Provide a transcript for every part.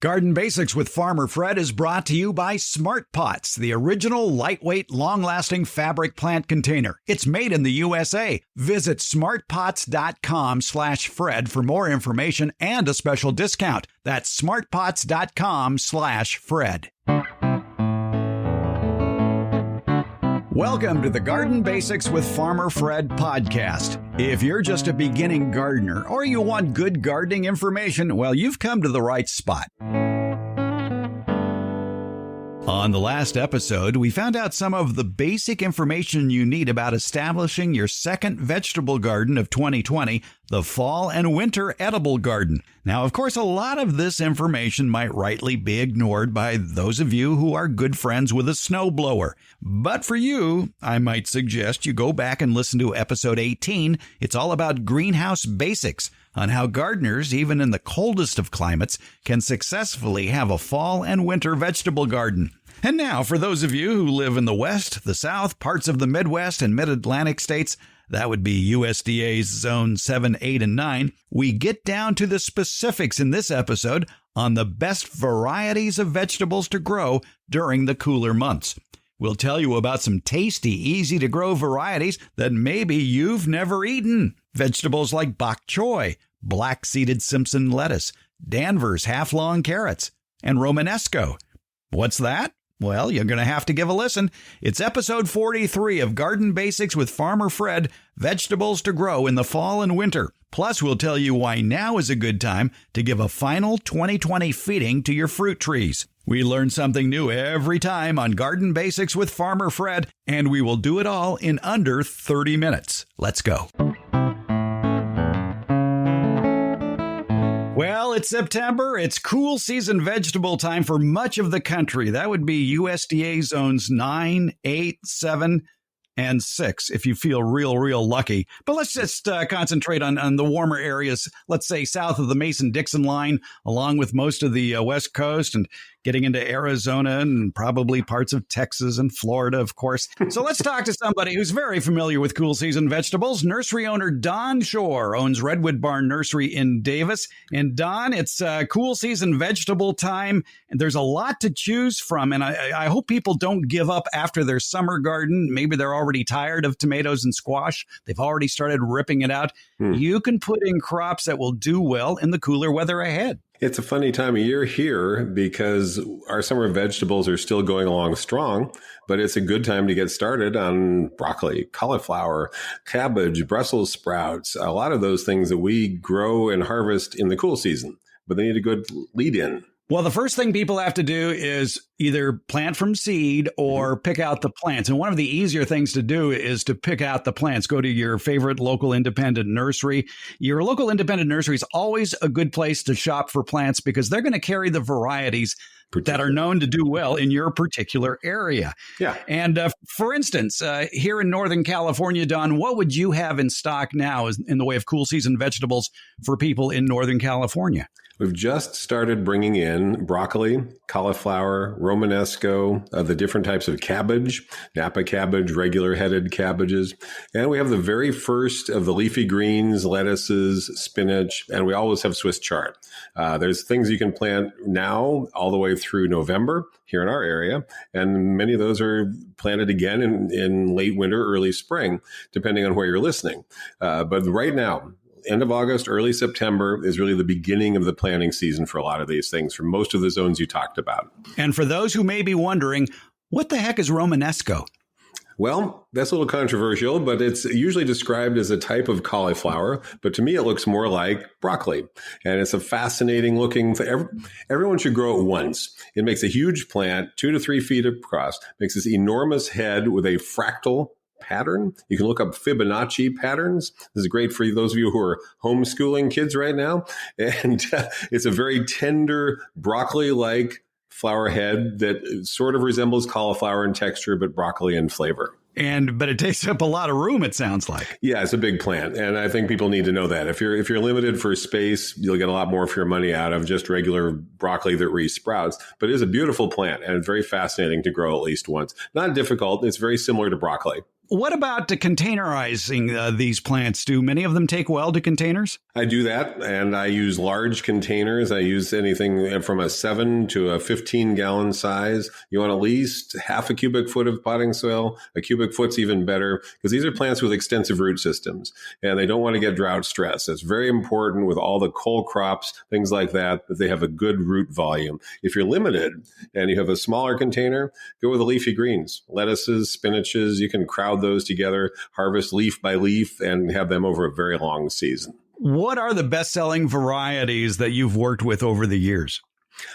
Garden Basics with Farmer Fred is brought to you by Smart Pots, the original lightweight, long-lasting fabric plant container. It's made in the USA. Visit smartpots.com/Fred for more information and a special discount. That's smartpots.com/Fred. Welcome to the Garden Basics with Farmer Fred podcast. If you're just a beginning gardener or you want good gardening information, well, you've come to the right spot. On the last episode, we found out some of the basic information you need about establishing your second vegetable garden of 2020, the fall and winter edible garden. Now, of course, a lot of this information might rightly be ignored by those of you who are good friends with a snowblower. But for you, I might suggest you go back and listen to episode 18. It's all about greenhouse basics, on how gardeners, even in the coldest of climates, can successfully have a fall and winter vegetable garden. And now, for those of you who live in the West, the South, parts of the Midwest and Mid-Atlantic states, that would be USDA's Zone 7, 8, and 9, we get down to the specifics in this episode on the best varieties of vegetables to grow during the cooler months. We'll tell you about some tasty, easy-to-grow varieties that maybe you've never eaten. Vegetables like bok choy, black-seeded Simpson lettuce, Danvers half-long carrots, and Romanesco. What's that? Well, you're going to have to give a listen. It's episode 43 of Garden Basics with Farmer Fred, Vegetables to Grow in the Fall and Winter. Plus, we'll tell you why now is a good time to give a final 2020 feeding to your fruit trees. We learn something new every time on Garden Basics with Farmer Fred, and we will do it all in under 30 minutes. Let's go. Well, it's September. It's cool season vegetable time for much of the country. That would be USDA zones 9, 8, 7, and 6 if you feel real lucky. But let's just concentrate on the warmer areas, let's say south of the Mason-Dixon line, along with most of the West Coast and getting into Arizona and probably parts of Texas and Florida, of course. So let's talk to somebody who's very familiar with cool season vegetables. Nursery owner Don Shore owns Redwood Barn Nursery in Davis. And Don, it's cool season vegetable time, and there's a lot to choose from. And I hope people don't give up after their summer garden. Maybe they're already tired of tomatoes and squash. They've already started ripping it out. You can put in crops that will do well in the cooler weather ahead. It's a funny time of year here because our summer vegetables are still going along strong, but it's a good time to get started on broccoli, cauliflower, cabbage, Brussels sprouts, a lot of those things that we grow and harvest in the cool season, but they need a good lead in. Well, the first thing people have to do is either plant from seed or pick out the plants. And one of the easier things to do is to pick out the plants. Go to your favorite local independent nursery. Your local independent nursery is always a good place to shop for plants because they're going to carry the varieties that are known to do well in your particular area. Yeah. And for instance, here in Northern California, Don, what would you have in stock now in the way of cool season vegetables for people in Northern California? We've just started bringing in broccoli, cauliflower, Romanesco, the different types of cabbage, Napa cabbage, regular headed cabbages. And we have the very first of the leafy greens, lettuces, spinach, and we always have Swiss chard. There's things you can plant now all the way through November here in our area. And many of those are planted again in late winter, early spring, depending on where you're listening. But right now, end of August, early September is really the beginning of the planting season for a lot of these things, for most of the zones you talked about. And for those who may be wondering, what the heck is Romanesco? Well, that's a little controversial, but it's usually described as a type of cauliflower. But to me, it looks more like broccoli. And it's a fascinating looking thing. Everyone should grow it once. It makes a huge plant, 2 to 3 feet across, makes this enormous head with a fractal pattern. You can look up Fibonacci patterns. This is great for those of you who are homeschooling kids right now. And it's a very tender broccoli-like flower head that sort of resembles cauliflower in texture, but broccoli in flavor. But it takes up a lot of room, it sounds like. Yeah, it's a big plant. And I think people need to know that. If you're limited for space, you'll get a lot more for your money out of just regular broccoli that re-sprouts. But it is a beautiful plant and it's very fascinating to grow at least once. Not difficult. It's very similar to broccoli. What about containerizing these plants? Do many of them take well to containers? I do that, and I use large containers. I use anything from a 7 to a 15-gallon size. You want at least half a cubic foot of potting soil. A cubic foot's even better because these are plants with extensive root systems, and they don't want to get drought stress. It's very important with all the cole crops, things like that they have a good root volume. If you're limited and you have a smaller container, go with the leafy greens, lettuces, spinaches. You can crowd those together, harvest leaf by leaf, and have them over a very long season. What are the best-selling varieties that you've worked with over the years?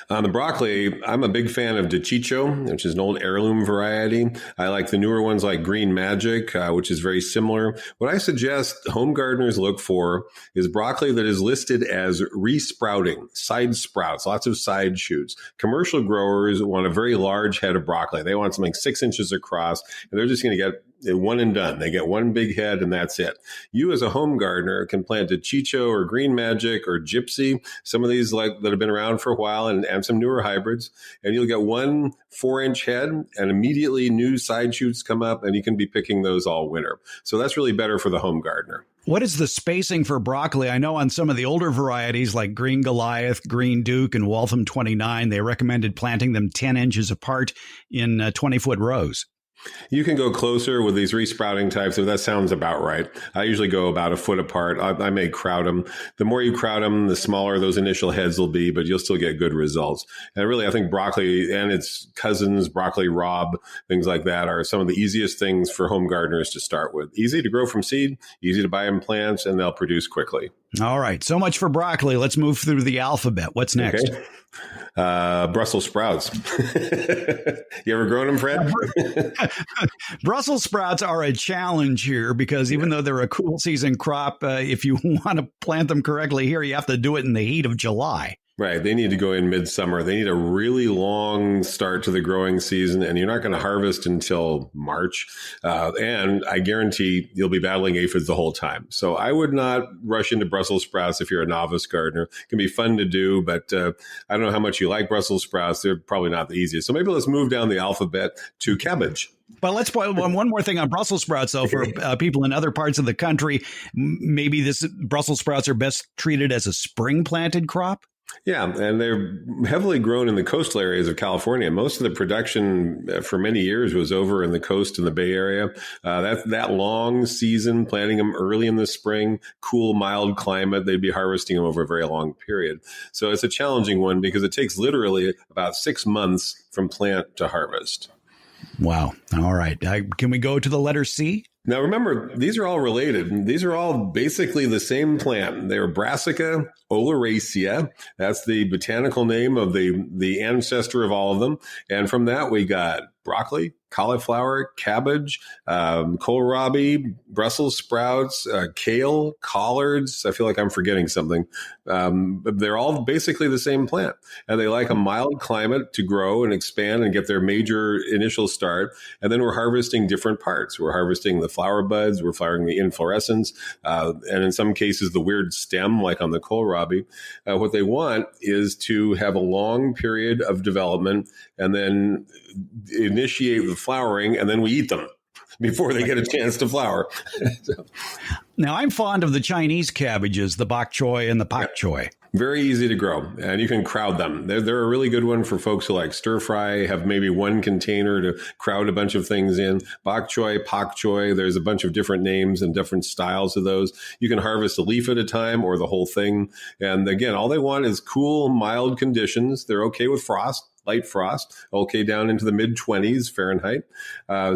On the broccoli, I'm a big fan of DeCiccio, which is an old heirloom variety. I like the newer ones like Green Magic, which is very similar. What I suggest home gardeners look for is broccoli that is listed as resprouting, side sprouts, lots of side shoots. Commercial growers want a very large head of broccoli. They want something 6 inches across, and they're just going to get one and done. They get one big head and that's it. You as a home gardener can plant DeCiccio or Green Magic or Gypsy, some of these like that have been around for a while and some newer hybrids, and you'll get 1 4-inch head and immediately new side shoots come up and you can be picking those all winter. So that's really better for the home gardener. What is the spacing for broccoli? I know on some of the older varieties like Green Goliath, Green Duke, and Waltham 29, they recommended planting them 10 inches apart in 20-foot rows. You can go closer with these resprouting types, if that sounds about right. I usually go about a foot apart. I may crowd them. The more you crowd them, the smaller those initial heads will be, but you'll still get good results. And really, I think broccoli and its cousins, broccoli rabe, things like that, are some of the easiest things for home gardeners to start with. Easy to grow from seed, easy to buy in plants, and they'll produce quickly. All right. So much for broccoli. Let's move through the alphabet. What's next? Okay. Brussels sprouts. You ever grown them, Fred? Brussels sprouts are a challenge here because even though they're a cool season crop, if you want to plant them correctly here, you have to do it in the heat of July. Right. They need to go in midsummer. They need a really long start to the growing season, and you're not going to harvest until March. And I guarantee you'll be battling aphids the whole time. So I would not rush into Brussels sprouts if you're a novice gardener. It can be fun to do, but I don't know how much you like Brussels sprouts. They're probably not the easiest. So maybe let's move down the alphabet to cabbage. But let's point one more thing on Brussels sprouts, though, for people in other parts of the country. Maybe this Brussels sprouts are best treated as a spring planted crop. Yeah, and they're heavily grown in the coastal areas of California. Most of the production for many years was over in the coast in the Bay Area. That long season, planting them early in the spring, cool, mild climate, they'd be harvesting them over a very long period. So it's a challenging one because it takes literally about 6 months from plant to harvest. Wow. All right. Can we go to the letter C? Now, remember, these are all related. These are all basically the same plant. They're Brassica oleracea. That's the botanical name of the ancestor of all of them. And from that, we got broccoli, cauliflower, cabbage, kohlrabi, Brussels sprouts, kale, collards. I feel like I'm forgetting something. But they're all basically the same plant. And they like a mild climate to grow and expand and get their major initial start. And then we're harvesting different parts. We're harvesting the flower buds. We're flowering the inflorescence. And in some cases, the weird stem, like on the kohlrabi. What they want is to have a long period of development and then initiate the flowering, and then we eat them before they get a chance to flower. So. Now, I'm fond of the Chinese cabbages, the bok choy and the pak choy. Very easy to grow, and you can crowd them. They're a really good one for folks who like stir fry, have maybe one container to crowd a bunch of things in. Bok choy, pak choy, there's a bunch of different names and different styles of those. You can harvest a leaf at a time or the whole thing. And again, all they want is cool, mild conditions. They're okay with frost. Light frost, okay, down into the mid-20s Fahrenheit.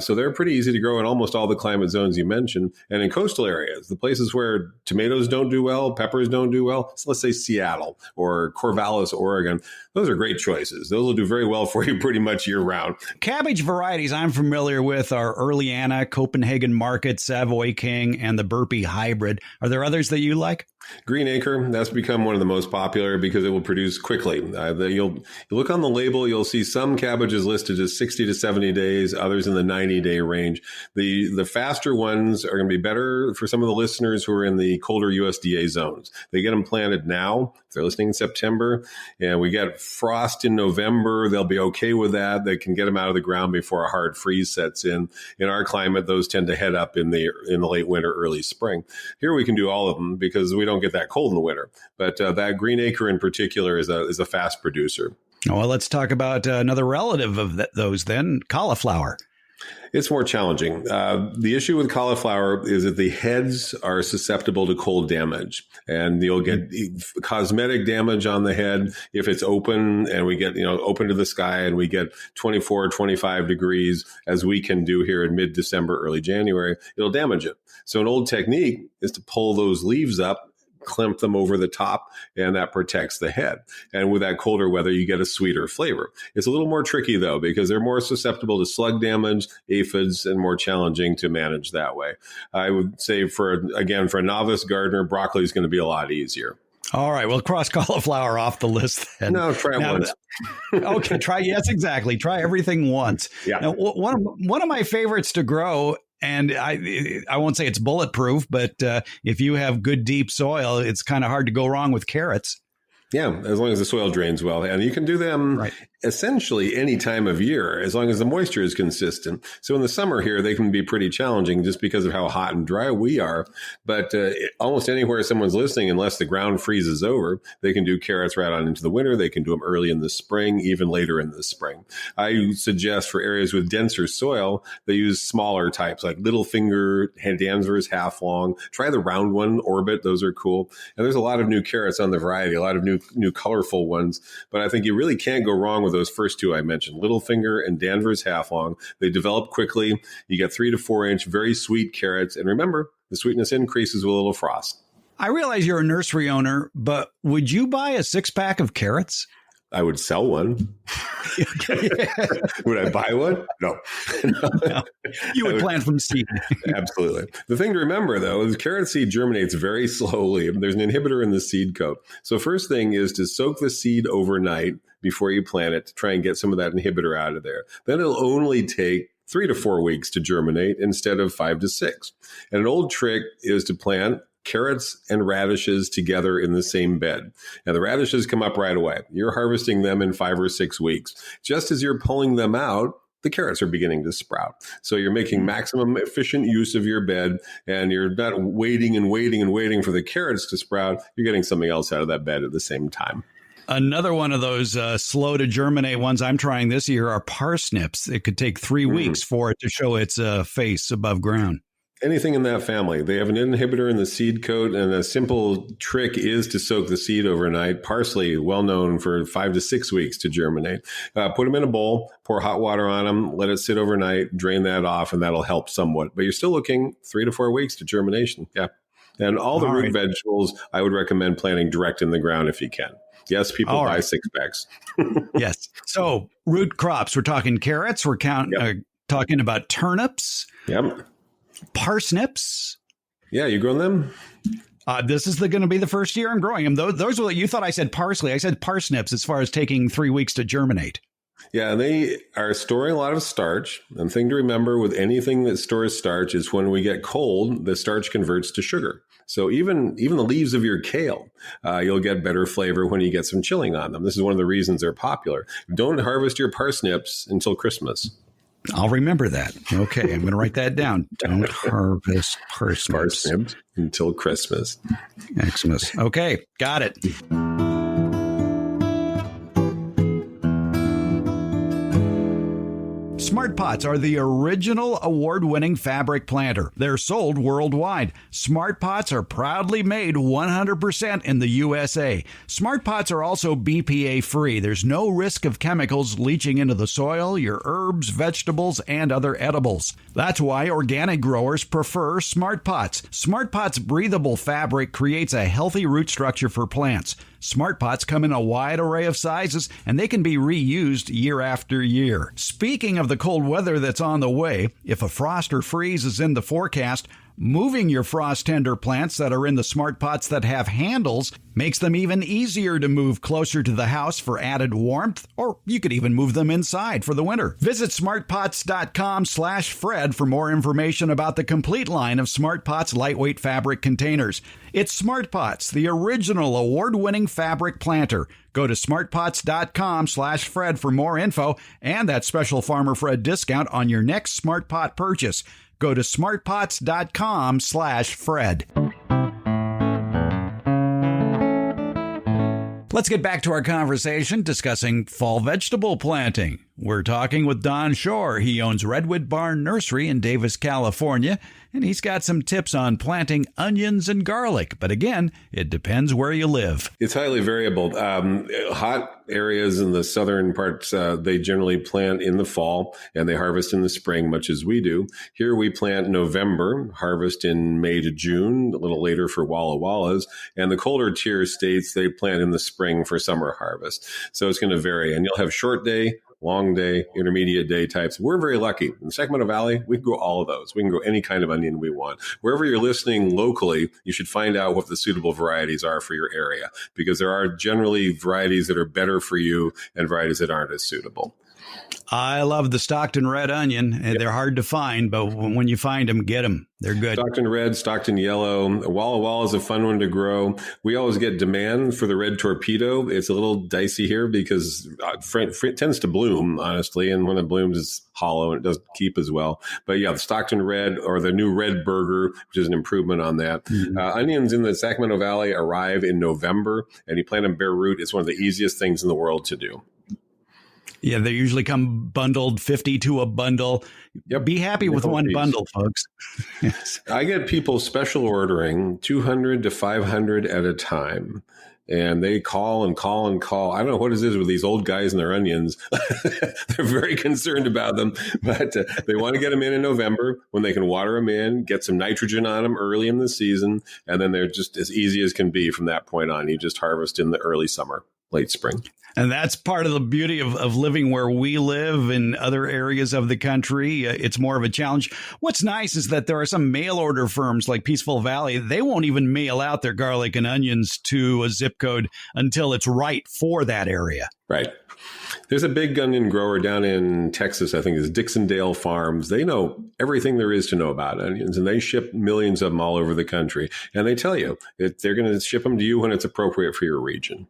So they're pretty easy to grow in almost all the climate zones you mentioned. And in coastal areas, the places where tomatoes don't do well, peppers don't do well, so let's say Seattle or Corvallis, Oregon, those are great choices. Those will do very well for you pretty much year-round. Cabbage varieties I'm familiar with are Early Anna, Copenhagen Market, Savoy King, and the Burpee Hybrid. Are there others that you like? Green Acre, that's become one of the most popular because it will produce quickly. You look on the label, you'll see some cabbages listed as 60 to 70 days, others in the 90-day range. The faster ones are going to be better for some of the listeners who are in the colder USDA zones. They get them planted now. If they're listening in September, and we get frost in November, they'll be okay with that. They can get them out of the ground before a hard freeze sets in. In our climate, those tend to head up in the late winter, early spring. Here we can do all of them because we don't get that cold in the winter. But that green acre in particular is a fast producer. Well, let's talk about another relative of those then, cauliflower. It's more challenging. The issue with cauliflower is that the heads are susceptible to cold damage, and you'll get cosmetic damage on the head if it's open and we get, open to the sky and we get 24, 25 degrees, as we can do here in mid-December, early January, it'll damage it. So an old technique is to pull those leaves up, clamp them over the top, and that protects the head. And with that colder weather, you get a sweeter flavor. It's a little more tricky, though, because they're more susceptible to slug damage, aphids, and more challenging to manage that way. I would say, for a novice gardener, broccoli is going to be a lot easier. All right, we'll cross cauliflower off the list then. No, try it once. Okay, yes, exactly. Try everything once. Yeah. Now, one of my favorites to grow, and I won't say it's bulletproof, but if you have good deep soil, it's kind of hard to go wrong with carrots. Yeah, as long as the soil drains well. And you can do them essentially any time of year, as long as the moisture is consistent. So in the summer here, they can be pretty challenging just because of how hot and dry we are. But almost anywhere someone's listening, unless the ground freezes over, they can do carrots right on into the winter. They can do them early in the spring, even later in the spring. I suggest for areas with denser soil, they use smaller types like little finger, Danvers, half long. Try the round one, Orbit. Those are cool. And there's a lot of new carrots on the variety, a lot of new colorful ones. But I think you really can't go wrong with those first two I mentioned, Littlefinger and Danvers half long. They develop quickly. You get 3 to 4 inch, very sweet carrots. And remember, the sweetness increases with a little frost. I realize you're a nursery owner, but would you buy a 6-pack of carrots? I would sell one. Would I buy one? No. No. You would plant from seed. Absolutely. The thing to remember, though, is carrot seed germinates very slowly. There's an inhibitor in the seed coat. So first thing is to soak the seed overnight before you plant it to try and get some of that inhibitor out of there. Then it'll only take 3 to 4 weeks to germinate instead of 5 to 6. And an old trick is to plant carrots and radishes together in the same bed. Now, the radishes come up right away. You're harvesting them in 5 or 6 weeks. Just as you're pulling them out, the carrots are beginning to sprout. So you're making maximum efficient use of your bed, and you're not waiting for the carrots to sprout. You're getting something else out of that bed at the same time. Another one of those slow to germinate ones I'm trying this year are parsnips. It could take 3 weeks for it to show its face above ground. Anything in that family. They have an inhibitor in the seed coat, and a simple trick is to soak the seed overnight. Parsley, well known for 5 to 6 weeks to germinate. Put them in a bowl, pour hot water on them, let it sit overnight, drain that off, and that'll help somewhat. But you're still looking 3 to 4 weeks to germination. Yeah. And all the root vegetables, I would recommend planting direct in the ground if you can. Yes, people buy 6-packs. Yes. So root crops, we're talking carrots, we're talking about turnips. Yep. Parsnips. Yeah, you growing them? This is going to be the first year I'm growing them. Those were, you thought I said parsley. I said parsnips as far as taking 3 weeks to germinate. Yeah, they are storing a lot of starch. And the thing to remember with anything that stores starch is when we get cold, the starch converts to sugar. So even the leaves of your kale, you'll get better flavor when you get some chilling on them. This is one of the reasons they're popular. Don't harvest your parsnips until Christmas. I'll remember that. Okay, I'm going to write that down. Don't harvest parsnips until Christmas. Xmas. Okay, got it. Smart Pots are the original award-winning fabric planter. They're sold worldwide. Smart Pots are proudly made 100% in the USA. Smart Pots are also BPA-free. There's no risk of chemicals leaching into the soil, your herbs, vegetables, and other edibles. That's why organic growers prefer Smart Pots. Smart Pots' breathable fabric creates a healthy root structure for plants. Smart Pots come in a wide array of sizes, and they can be reused year after year. Speaking of the cold weather that's on the way, if a frost or freeze is in the forecast, Moving your frost tender plants that are in the smart pots that have handles makes them even easier to move closer to the house for added warmth, or you could even move them inside for the winter. Visit smartpots.com/Fred for more information about the complete line of Smart Pots lightweight fabric containers. It's Smart Pots, the original award-winning fabric planter. Go to smartpots.com/Fred for more info and that special Farmer Fred discount on your next Smart Pot purchase. Go to smartpots.com/Fred. Let's get back to our conversation discussing fall vegetable planting. We're talking with Don Shore. He owns Redwood Barn Nursery in Davis, California, and he's got some tips on planting onions and garlic. But again, it depends where you live. It's highly variable. Hot areas in the southern parts, they generally plant in the fall and they harvest in the spring, much as we do. Here we plant in November, harvest in May to June, a little later for Walla Wallas. And the colder tier states, they plant in the spring for summer harvest. So it's going to vary. And you'll have short day, long day, intermediate day types. We're very lucky. In the Sacramento Valley, we can grow all of those. We can grow any kind of onion we want. Wherever you're listening locally, you should find out what the suitable varieties are for your area, because there are generally varieties that are better for you and varieties that aren't as suitable. I love the Stockton red onion. Yep. They're hard to find, but when you find them, get them. They're good. Stockton red, Stockton yellow. Walla Walla is a fun one to grow. We always get demand for the red torpedo. It's a little dicey here because it tends to bloom, honestly, and when it blooms, it's hollow and it doesn't keep as well. But yeah, the Stockton red or the new red burger, which is an improvement on that. Mm-hmm. Onions in the Sacramento Valley arrive in November, and you plant them bare root. It's one of the easiest things in the world to do. Yeah, they usually come bundled, 50 to a bundle. Yep. Be happy with one bundle, folks. Yes. I get people special ordering 200 to 500 at a time. And they call and call and call. I don't know what it is with these old guys and their onions. They're very concerned about them, but they want to get them in November when they can water them in, get some nitrogen on them early in the season, and then they're just as easy as can be from that point on. You just harvest in the early summer, late spring. And that's part of the beauty of living where we live in other areas of the country. It's more of a challenge. What's nice is that there are some mail order firms like Peaceful Valley. They won't even mail out their garlic and onions to a zip code until it's right for that area. Right. There's a big onion grower down in Texas, I think it's Dixondale Farms. They know everything there is to know about onions, and they ship millions of them all over the country. And they tell you that they're going to ship them to you when it's appropriate for your region.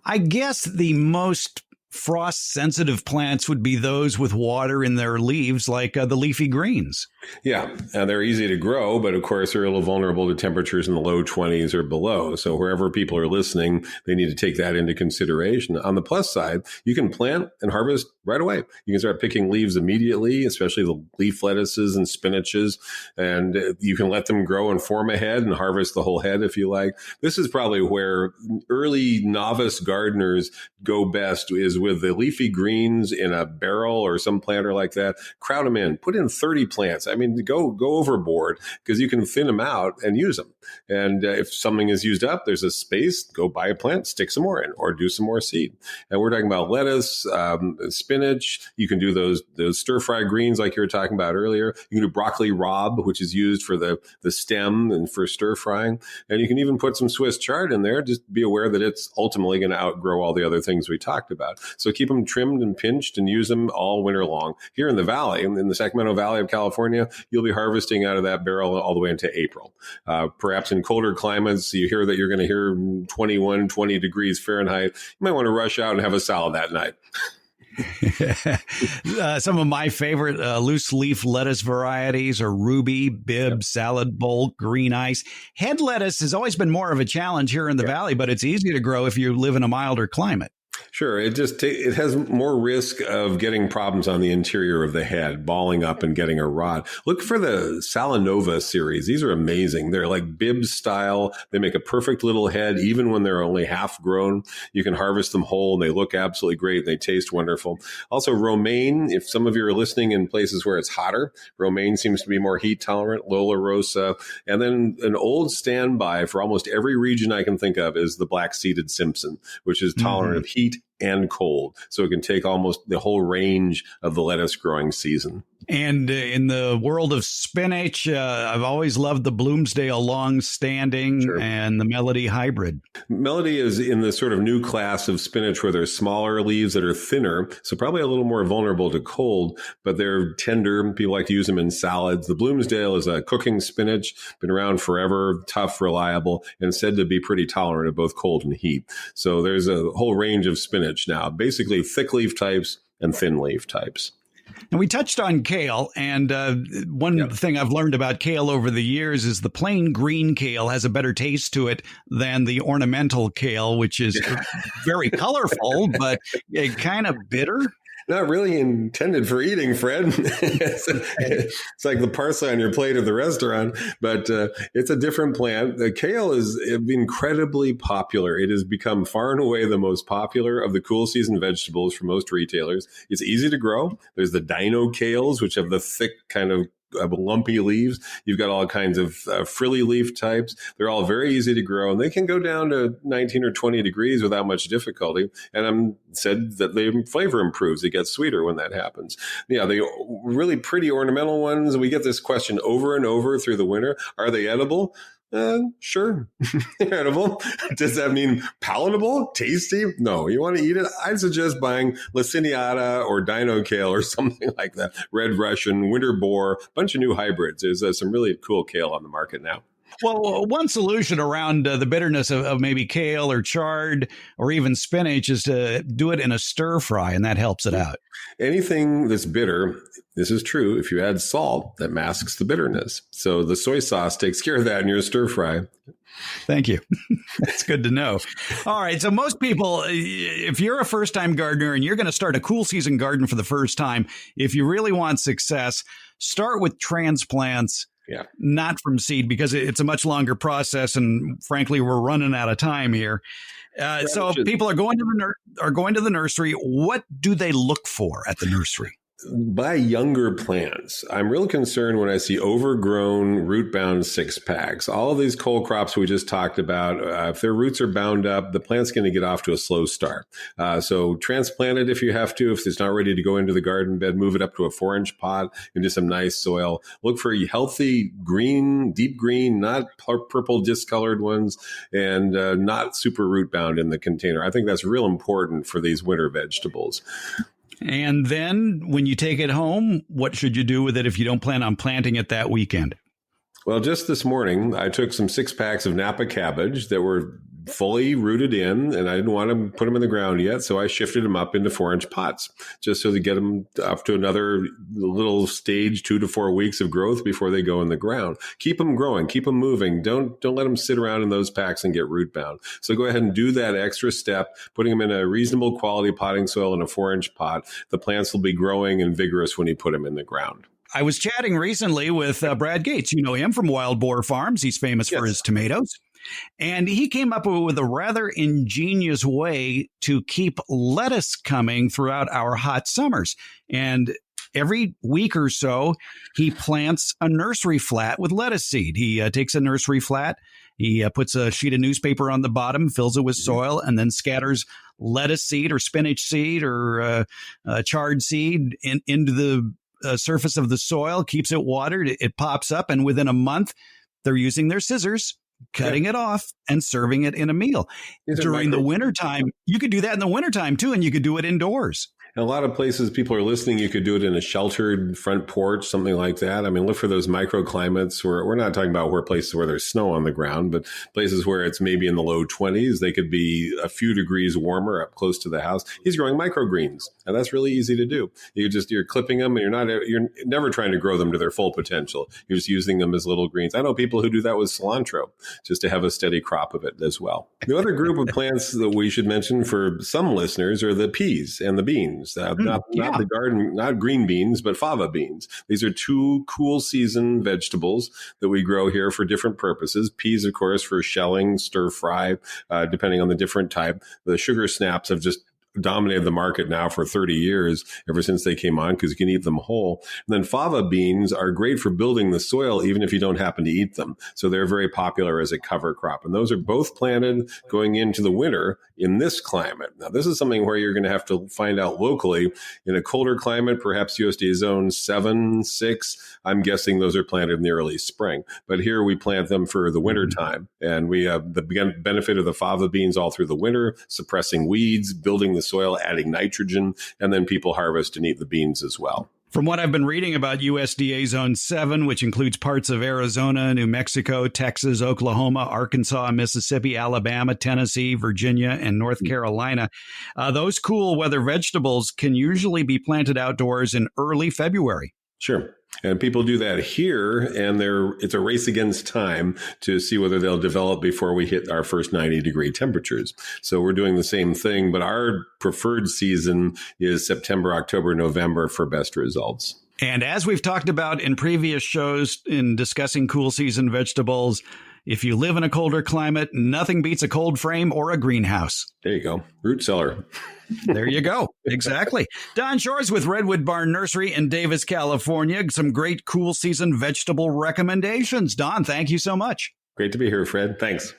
I guess the most frost-sensitive plants would be those with water in their leaves, like the leafy greens. Yeah, they're easy to grow, but of course they're a little vulnerable to temperatures in the low 20s or below. So wherever people are listening, they need to take that into consideration. On the plus side, you can plant and harvest right away. You can start picking leaves immediately, especially the leaf lettuces and spinaches, and you can let them grow and form a head and harvest the whole head if you like. This is probably where early novice gardeners go best, is with the leafy greens in a barrel or some planter like that. Crowd them in, put in 30 plants. I mean, go overboard, because you can thin them out and use them. And if something is used up, there's a space, go buy a plant, stick some more in, or do some more seed. And we're talking about lettuce, spinach. You can do those stir-fry greens like you were talking about earlier. You can do broccoli rabe, which is used for the stem and for stir-frying. And you can even put some Swiss chard in there. Just be aware that it's ultimately going to outgrow all the other things we talked about. So keep them trimmed and pinched and use them all winter long. Here in the valley, in the Sacramento Valley of California, you'll be harvesting out of that barrel all the way into April. Perhaps in colder climates, you hear that you're going to hear 21, 20 degrees Fahrenheit. You might want to rush out and have a salad that night. Some of my favorite loose leaf lettuce varieties are Ruby, Bibb, Salad Bowl, Green Ice. Head lettuce has always been more of a challenge here in the valley, but it's easy to grow if you live in a milder climate. Sure. It has more risk of getting problems on the interior of the head, balling up and getting a rot. Look for the Salanova series. These are amazing. They're like Bibb style. They make a perfect little head, even when they're only half grown. You can harvest them whole, and they look absolutely great. They taste wonderful. Also, romaine, if some of you are listening in places where it's hotter, romaine seems to be more heat tolerant, Lola Rosa. And then an old standby for almost every region I can think of is the black-seeded Simpson, which is tolerant of heat and cold. So it can take almost the whole range of the lettuce growing season. And in the world of spinach, I've always loved the Bloomsdale long-standing Sure. and the Melody hybrid. Melody is in the sort of new class of spinach where there's smaller leaves that are thinner, so probably a little more vulnerable to cold, but they're tender. People like to use them in salads. The Bloomsdale is a cooking spinach, been around forever, tough, reliable, and said to be pretty tolerant of both cold and heat. So there's a whole range of spinach now, basically thick leaf types and thin leaf types. And we touched on kale, and one thing I've learned about kale over the years is the plain green kale has a better taste to it than the ornamental kale, which is very colorful, but kind of bitter. Not really intended for eating, Fred. It's like the parsley on your plate at the restaurant, but it's a different plant. The kale is incredibly popular. It has become far and away the most popular of the cool season vegetables for most retailers. It's easy to grow. There's the dino kales, which have the thick kind of lumpy leaves. You've got all kinds of frilly leaf types. They're all very easy to grow, and they can go down to 19 or 20 degrees without much difficulty. And I'm said that the flavor improves. It gets sweeter when that happens. Yeah, the really pretty ornamental ones, we get this question over and over through the winter. Are they edible? Sure. Edible. Does that mean palatable? Tasty? No. You want to eat it? I'd suggest buying Laciniata or Dino Kale or something like that. Red Russian, Winter Boar, bunch of new hybrids. There's some really cool kale on the market now. Well, one solution around the bitterness of maybe kale or chard or even spinach is to do it in a stir fry, and that helps it out. Anything that's bitter, this is true, if you add salt, that masks the bitterness. So the soy sauce takes care of that in your stir fry. Thank you. That's good to know. All right. So most people, if you're a first-time gardener and you're going to start a cool season garden for the first time, if you really want success, start with transplants. Yeah. Not from seed, because it's a much longer process, and frankly, we're running out of time here. So if people are going to the nursery, what do they look for at the nursery? Buy younger plants. I'm real concerned when I see overgrown, root-bound six-packs. All of these cole crops we just talked about, if their roots are bound up, the plant's going to get off to a slow start. So transplant it if you have to. If it's not ready to go into the garden bed, move it up to a 4-inch pot into some nice soil. Look for healthy green, deep green, not purple discolored ones, and not super root-bound in the container. I think that's real important for these winter vegetables. And then when you take it home, what should you do with it if you don't plan on planting it that weekend? Well, just this morning, I took some 6-packs of Napa cabbage that were fully rooted in, and I didn't want to put them in the ground yet, so I shifted them up into 4-inch pots just so to get them up to another little stage, 2 to 4 weeks of growth before they go in the ground. Keep them growing, keep them moving. Don't let them sit around in those packs and get root bound. So go ahead and do that extra step, putting them in a reasonable quality potting soil in a 4-inch pot. The plants will be growing and vigorous when you put them in the ground. I was chatting recently with Brad Gates. You know him from Wild Boar Farms. He's famous for his tomatoes. And he came up with a rather ingenious way to keep lettuce coming throughout our hot summers. And every week or so, he plants a nursery flat with lettuce seed. He takes a nursery flat, he puts a sheet of newspaper on the bottom, fills it with soil, and then scatters lettuce seed or spinach seed or chard seed into the surface of the soil, keeps it watered, it pops up, and within a month, they're using their scissors, cutting it off and serving it in a meal. During the wintertime, you could do that in the wintertime too, and you could do it indoors. In a lot of places, people are listening. You could do it in a sheltered front porch, something like that. I mean, look for those microclimates where we're not talking about places where there's snow on the ground, but places where it's maybe in the low 20s. They could be a few degrees warmer up close to the house. He's growing microgreens, and that's really easy to do. You're clipping them, and you're never trying to grow them to their full potential. You're just using them as little greens. I know people who do that with cilantro, just to have a steady crop of it as well. The other group of plants that we should mention for some listeners are the peas and the beans. Not the garden, not green beans, but fava beans. These are 2 cool season vegetables that we grow here for different purposes. Peas, of course, for shelling, stir fry, depending on the different type. The sugar snaps have just dominated the market now for 30 years, ever since they came on, because you can eat them whole. And then fava beans are great for building the soil, even if you don't happen to eat them. So they're very popular as a cover crop. And those are both planted going into the winter in this climate. Now, this is something where you're going to have to find out locally. In a colder climate, perhaps USDA zone 7, 6, I'm guessing those are planted in the early spring. But here we plant them for the winter time. And we have the benefit of the fava beans all through the winter, suppressing weeds, building the soil, adding nitrogen, and then people harvest and eat the beans as well. From what I've been reading about USDA Zone 7, which includes parts of Arizona, New Mexico, Texas, Oklahoma, Arkansas, Mississippi, Alabama, Tennessee, Virginia, and North Carolina, those cool weather vegetables can usually be planted outdoors in early February. Sure. And people do that here, and it's a race against time to see whether they'll develop before we hit our first 90-degree temperatures. So we're doing the same thing, but our preferred season is September, October, November for best results. And as we've talked about in previous shows in discussing cool season vegetables, if you live in a colder climate, nothing beats a cold frame or a greenhouse. There you go. Root cellar. There you go. Exactly. Don Shores with Redwood Barn Nursery in Davis, California. Some great cool season vegetable recommendations. Don, thank you so much. Great to be here, Fred. Thanks.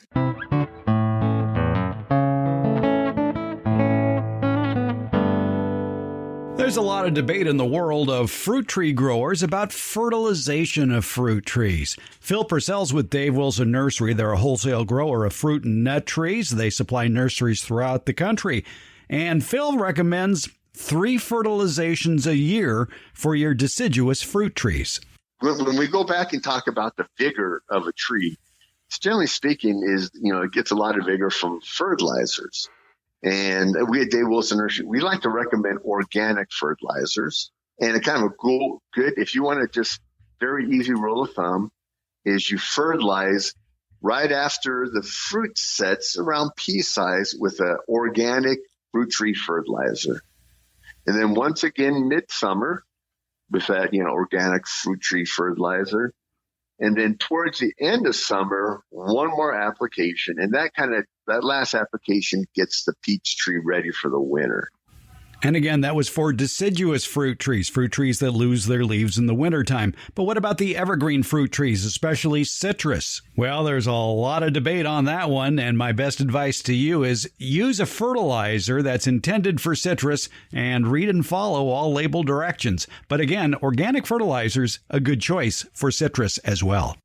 There's a lot of debate in the world of fruit tree growers about fertilization of fruit trees. Phil Purcell's with Dave Wilson Nursery. They're a wholesale grower of fruit and nut trees. They supply nurseries throughout the country. And Phil recommends 3 fertilizations a year for your deciduous fruit trees. When we go back and talk about the vigor of a tree, generally speaking, it gets a lot of vigor from fertilizers. And we at Dave Wilson Nursery, we like to recommend organic fertilizers. And a kind of a good, if you want to just very easy rule of thumb, is you fertilize right after the fruit sets around pea size with an organic fruit tree fertilizer. And then once again, midsummer with that, organic fruit tree fertilizer. And then towards the end of summer, one more application. And that last application gets the peach tree ready for the winter. And again, that was for deciduous fruit trees that lose their leaves in the wintertime. But what about the evergreen fruit trees, especially citrus? Well, there's a lot of debate on that one, and my best advice to you is use a fertilizer that's intended for citrus and read and follow all label directions. But again, organic fertilizer's a good choice for citrus as well.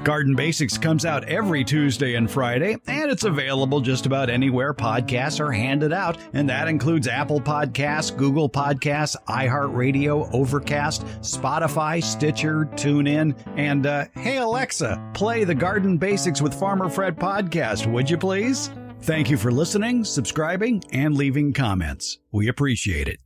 Garden Basics comes out every Tuesday and Friday, and it's available just about anywhere podcasts are handed out, and that includes Apple Podcasts, Google Podcasts, iHeartRadio, Overcast, Spotify, Stitcher, TuneIn, and hey Alexa, play the Garden Basics with Farmer Fred podcast, would you please? Thank you for listening, subscribing, and leaving comments. We appreciate it.